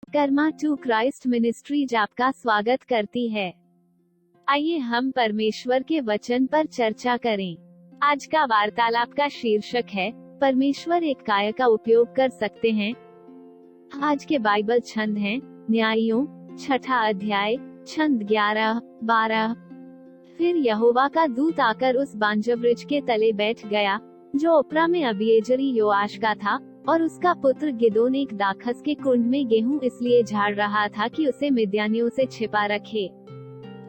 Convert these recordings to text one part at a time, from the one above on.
Karma to Christ ministries आपका स्वागत करती है। आइए हम परमेश्वर के वचन पर चर्चा करें। आज का वार्तालाप का शीर्षक है, परमेश्वर एक काय का उपयोग कर सकते हैं। आज के बाइबल छंद हैं, न्यायियों 6 अध्याय, छंद 11-12। फिर यहोवा का दूत आकर उस बांजवृक्ष के तले बैठ गया, जो ओप्रा में अबीएजरी योआश का था, और उसका पुत्र गिदोन एक दाखस के कुंड में गेहूं इसलिए झाड़ रहा था कि उसे मिद्यानियों से छिपा रखे।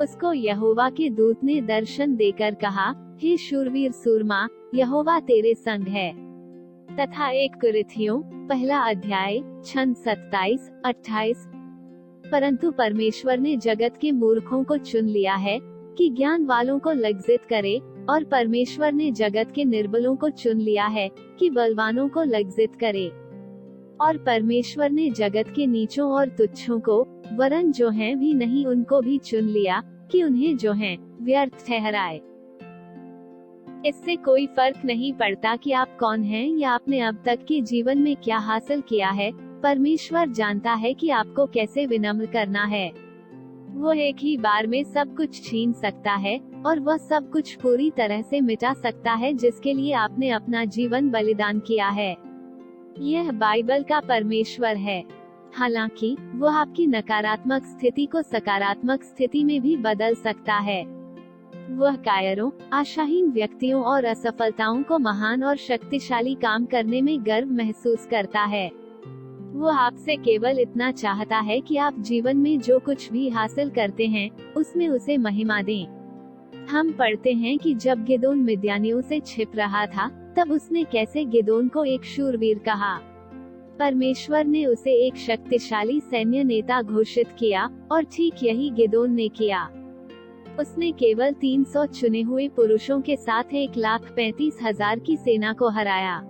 उसको यहोवा के दूत ने दर्शन देकर कहा, हे शूरवीर सूरमा, यहोवा तेरे संग है। तथा 1 कुरिन्थियों 1 अध्याय, छंद 27-28। परंतु परमेश्वर ने जगत के मूर्खों को चुन लिया है कि ज्ञान वालों को लज्जित करे, और परमेश्वर ने जगत के निर्बलों को चुन लिया है कि बलवानों को लज्जित करे। और परमेश्वर ने जगत के नीचों और तुच्छों को, वरन जो हैं भी नहीं उनको भी चुन लिया, कि उन्हें जो हैं व्यर्थ ठहराए। इससे कोई फर्क नहीं पड़ता कि आप कौन हैं या आपने अब तक के जीवन में क्या हासिल किया है। परमेश्वर जानता है कि आपको कैसे विनम्र करना है। वो एक ही बार में सब कुछ छीन सकता है, और वह सब कुछ पूरी तरह से मिटा सकता है जिसके लिए आपने अपना जीवन बलिदान किया है। यह बाइबल का परमेश्वर है। हालांकि वो आपकी नकारात्मक स्थिति को सकारात्मक स्थिति में भी बदल सकता है। वह कायरों, आशाहीन व्यक्तियों और असफलताओं को महान और शक्तिशाली काम करने में गर्व महसूस करता है। वो आपसे केवल इतना चाहता है कि आप जीवन में जो कुछ भी हासिल करते हैं, उसमें उसे महिमा दें। हम पढ़ते हैं कि जब गिदोन मिद्यानियों से छिप रहा था, तब उसने कैसे गिदोन को एक शूरवीर कहा। परमेश्वर ने उसे एक शक्तिशाली सैन्य नेता घोषित किया, और ठीक यही गिदोन ने किया। उसने केवल 300 चुने हुए पुरुषों के साथ 1,35,000 की सेना को हराया।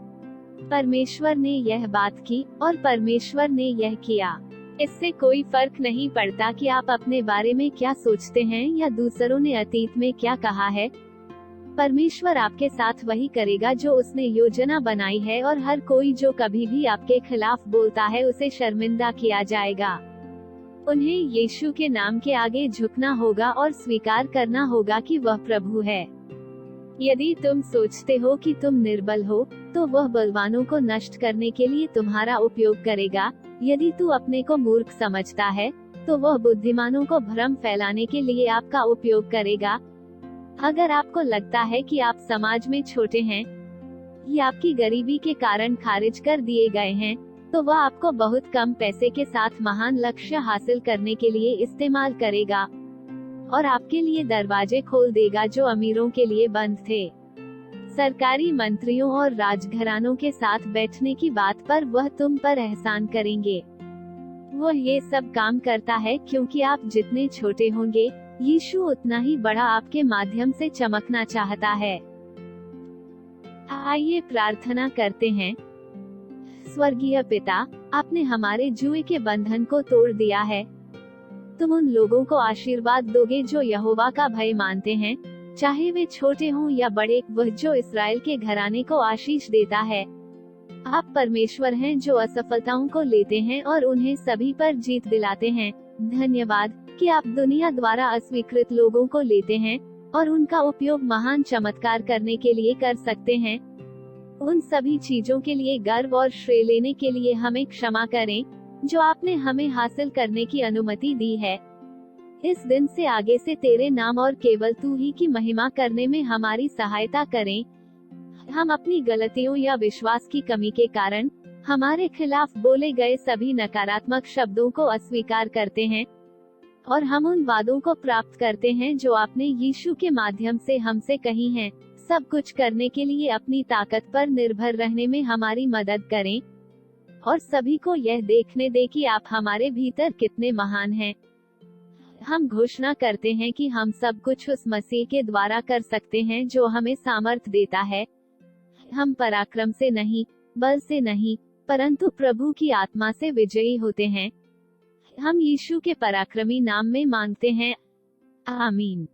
परमेश्वर ने यह बात की, और परमेश्वर ने यह किया। इससे कोई फर्क नहीं पड़ता कि आप अपने बारे में क्या सोचते हैं या दूसरों ने अतीत में क्या कहा है। परमेश्वर आपके साथ वही करेगा जो उसने योजना बनाई है, और हर कोई जो कभी भी आपके खिलाफ बोलता है उसे शर्मिंदा किया जाएगा। उन्हें यीशु के नाम के आगे झुकना होगा और स्वीकार करना होगा कि वह प्रभु है। यदि तुम सोचते हो कि तुम निर्बल हो, तो वह बलवानों को नष्ट करने के लिए तुम्हारा उपयोग करेगा। यदि तू अपने को मूर्ख समझता है, तो वह बुद्धिमानों को भ्रम फैलाने के लिए आपका उपयोग करेगा। अगर आपको लगता है कि आप समाज में छोटे हैं, या आपकी गरीबी के कारण खारिज कर दिए गए हैं, तो वह आपको बहुत कम पैसे के साथ महान लक्ष्य हासिल करने के लिए इस्तेमाल करेगा, और आपके लिए दरवाजे खोल देगा जो अमीरों के लिए बंद थे। सरकारी मंत्रियों और राजघरानों के साथ बैठने की बात पर वह तुम पर एहसान करेंगे। वह ये सब काम करता है क्योंकि आप जितने छोटे होंगे, यीशु उतना ही बड़ा आपके माध्यम से चमकना चाहता है। आइए प्रार्थना करते हैं। स्वर्गीय पिता, आपने हमारे जुए के बंधन को तोड़ दिया है। तुम उन लोगों को आशीर्वाद दोगे जो यहोवा का भय मानते हैं, चाहे वे छोटे हों या बड़े। वह जो इस्राएल के घराने को आशीष देता है। आप परमेश्वर हैं जो असफलताओं को लेते हैं और उन्हें सभी पर जीत दिलाते हैं। धन्यवाद कि आप दुनिया द्वारा अस्वीकृत लोगों को लेते हैं और उनका उपयोग महान चमत्कार करने के लिए कर सकते हैं। उन सभी चीजों के लिए गर्व और श्रेय लेने के लिए हमें क्षमा करें जो आपने हमें हासिल करने की अनुमति दी है। इस दिन से आगे से तेरे नाम और केवल तू ही की महिमा करने में हमारी सहायता करें। हम अपनी गलतियों या विश्वास की कमी के कारण हमारे खिलाफ बोले गए सभी नकारात्मक शब्दों को अस्वीकार करते हैं, और हम उन वादों को प्राप्त करते हैं जो आपने यीशु के माध्यम से हमसे कही हैं। सब कुछ करने के लिए अपनी ताकत पर निर्भर रहने में हमारी मदद करें, और सभी को यह देखने दे कि आप हमारे भीतर कितने महान हैं। हम घोषणा करते हैं कि हम सब कुछ उस मसीह के द्वारा कर सकते हैं जो हमें सामर्थ देता है। हम पराक्रम से नहीं, बल से नहीं, परंतु प्रभु की आत्मा से विजयी होते हैं। हम यीशु के पराक्रमी नाम में मांगते हैं। आमीन।